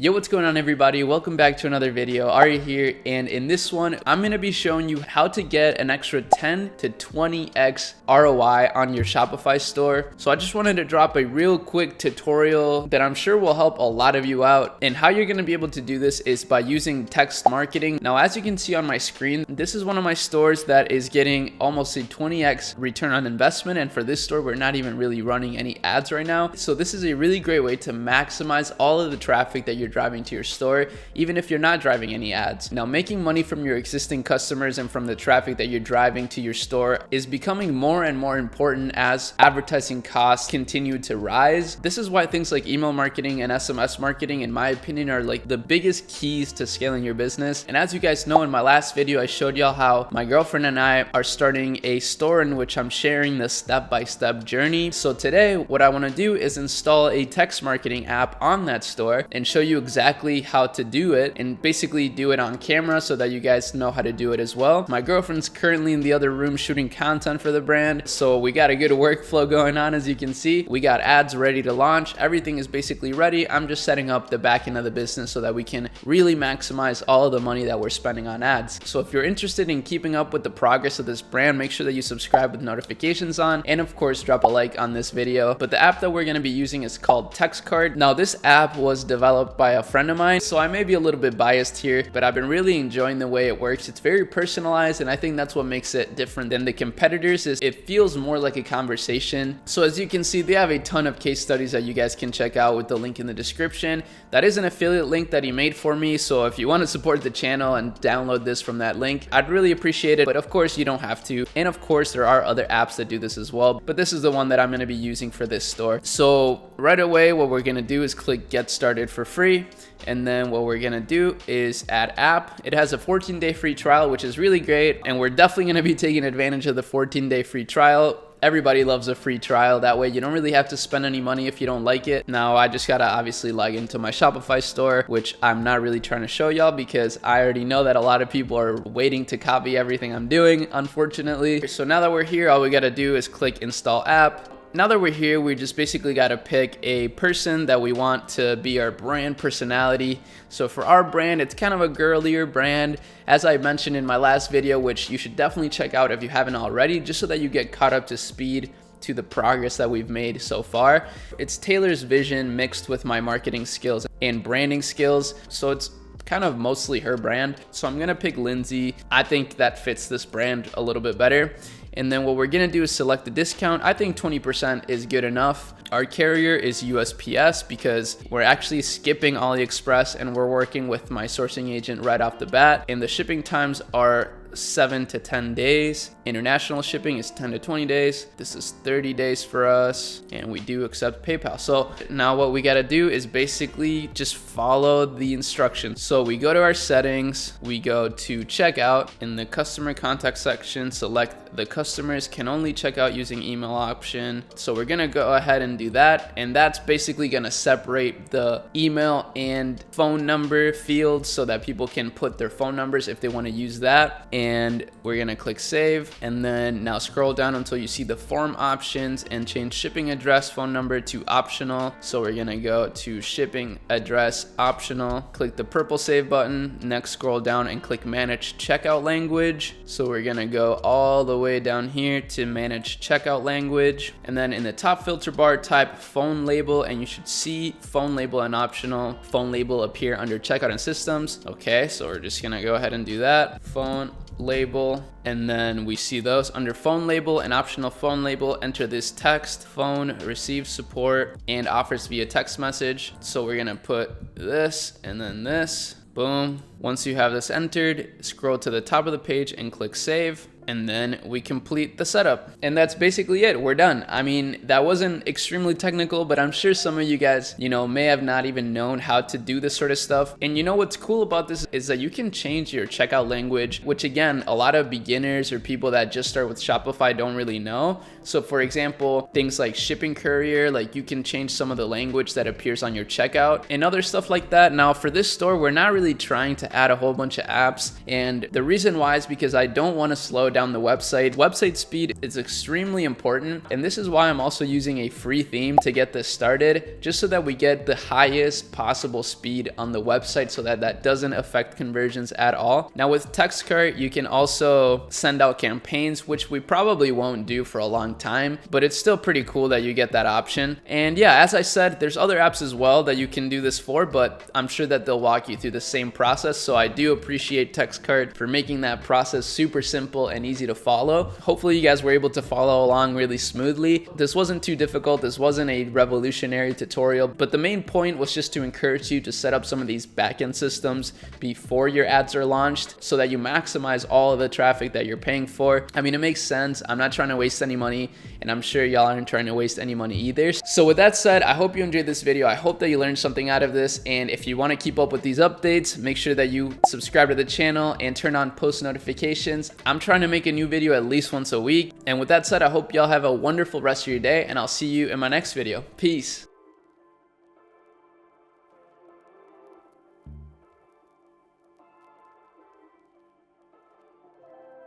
Yo, what's going on everybody? Welcome back to another video. Arie here, and in this one, I'm going to be showing you how to get an extra 10 to 20x ROI on your Shopify store. So I just wanted to drop a real quick tutorial that I'm sure will help a lot of you out. And how you're going to be able to do this is by using text marketing. Now, as you can see on my screen, this is one of my stores that is getting almost a 20x return on investment. And for this store, we're not even really running any ads right now. So this is a really great way to maximize all of the traffic that you're driving to your store, even if you're not driving any ads. Now, making money from your existing customers and from the traffic that you're driving to your store is becoming more and more important as advertising costs continue to rise. This is why things like email marketing and SMS marketing, in my opinion, are like the biggest keys to scaling your business. And as you guys know, in my last video, I showed y'all how my girlfriend and I are starting a store in which I'm sharing the step-by-step journey. So today, what I want to do is install a text marketing app on that store and show you exactly how to do it, and basically do it on camera so that you guys know how to do it as well. My girlfriend's currently in the other room shooting content for the brand, so we got a good workflow going on. As you can see, we got ads ready to launch. Everything is basically ready. I'm just setting up the back end of the business so that we can really maximize all of the money that we're spending on ads. So if you're interested in keeping up with the progress of this brand, make sure that you subscribe with notifications on, and of course drop a like on this video. But the app that we're going to be using is called TextCard. Now, this app was developed by a friend of mine, so I may be a little bit biased here, but I've been really enjoying the way it works. It's very personalized, and I think that's what makes it different than the competitors. Is it feels more like a conversation. So as you can see, they have a ton of case studies that you guys can check out with the link in the description. That is an affiliate link that he made for me, so if you want to support the channel and download this from that link, I'd really appreciate it. But of course, you don't have to, and of course there are other apps that do this as well, but this is the one that I'm going to be using for this store. So right away, what we're going to do is click get started for free. And then what we're gonna do is add app. It has a 14-day free trial, which is really great. And we're definitely gonna be taking advantage of the 14-day free trial. Everybody loves a free trial. That way you don't really have to spend any money if you don't like it. Now, I just gotta obviously log into my Shopify store, which I'm not really trying to show y'all because I already know that a lot of people are waiting to copy everything I'm doing, unfortunately. So now that we're here, all we gotta do is click install app. Now that we're here, we just basically got to pick a person that we want to be our brand personality. So for our brand, it's kind of a girlier brand, as I mentioned in my last video, which you should definitely check out if you haven't already, just so that you get caught up to speed to the progress that we've made so far. It's Taylor's vision mixed with my marketing skills and branding skills. So it's kind of mostly her brand. So I'm gonna pick Lindsay. I think that fits this brand a little bit better. And then what we're gonna do is select the discount. I think 20% is good enough. Our carrier is USPS because we're actually skipping AliExpress and we're working with my sourcing agent right off the bat. And the shipping times are 7 to 10 days. International shipping is 10 to 20 days. This is 30 days for us, and we do accept PayPal. So now what we got to do is basically just follow the instructions. So we go to our settings, we go to checkout. In the customer contact section, select the customers can only check out using email option. So we're gonna go ahead and do that, and that's basically gonna separate the email and phone number fields so that people can put their phone numbers if they want to use that. And we're gonna click save, and then now scroll down until you see the form options and change shipping address phone number to optional. So we're gonna go to shipping address optional, click the purple save button, next scroll down and click manage checkout language. So we're gonna go all the way down here to manage checkout language, and then in the top filter bar type phone label, and you should see phone label and optional phone label appear under checkout and systems. Okay, so we're just gonna go ahead and do that. Phone label, and then we see those under phone label and optional phone label. Enter this text: phone receive support and offers via text message. So we're gonna put this and then this. Boom. Once you have this entered, scroll to the top of the page and click save. And then we complete the setup, and that's basically it. We're done. I mean, that wasn't extremely technical, but I'm sure some of you guys, may have not even known how to do this sort of stuff. And what's cool about this is that you can change your checkout language, which again, a lot of beginners or people that just start with Shopify don't really know. So for example, things like shipping courier, like you can change some of the language that appears on your checkout and other stuff like that. Now for this store, we're not really trying to add a whole bunch of apps, and the reason why is because I don't want to slow down the website. Website speed is extremely important, and this is why I'm also using a free theme to get this started, just so that we get the highest possible speed on the website so that that doesn't affect conversions at all. Now with text cart, you can also send out campaigns, which we probably won't do for a long time, but it's still pretty cool that you get that option. And yeah, as I said, there's other apps as well that you can do this for, but I'm sure that they'll walk you through the same process. So I do appreciate TextCart for making that process super simple and easy to follow. Hopefully you guys were able to follow along really smoothly. This wasn't too difficult. This wasn't a revolutionary tutorial, but the main point was just to encourage you to set up some of these backend systems before your ads are launched so that you maximize all of the traffic that you're paying for. I mean, it makes sense. I'm not trying to waste any money, and I'm sure y'all aren't trying to waste any money either. So with that said, I hope you enjoyed this video. I hope that you learned something out of this, and if you want to keep up with these updates, make sure that you subscribe to the channel and turn on post notifications. I'm trying to make a new video at least once a week. And with that said, I hope y'all have a wonderful rest of your day, and I'll see you in my next video. Peace.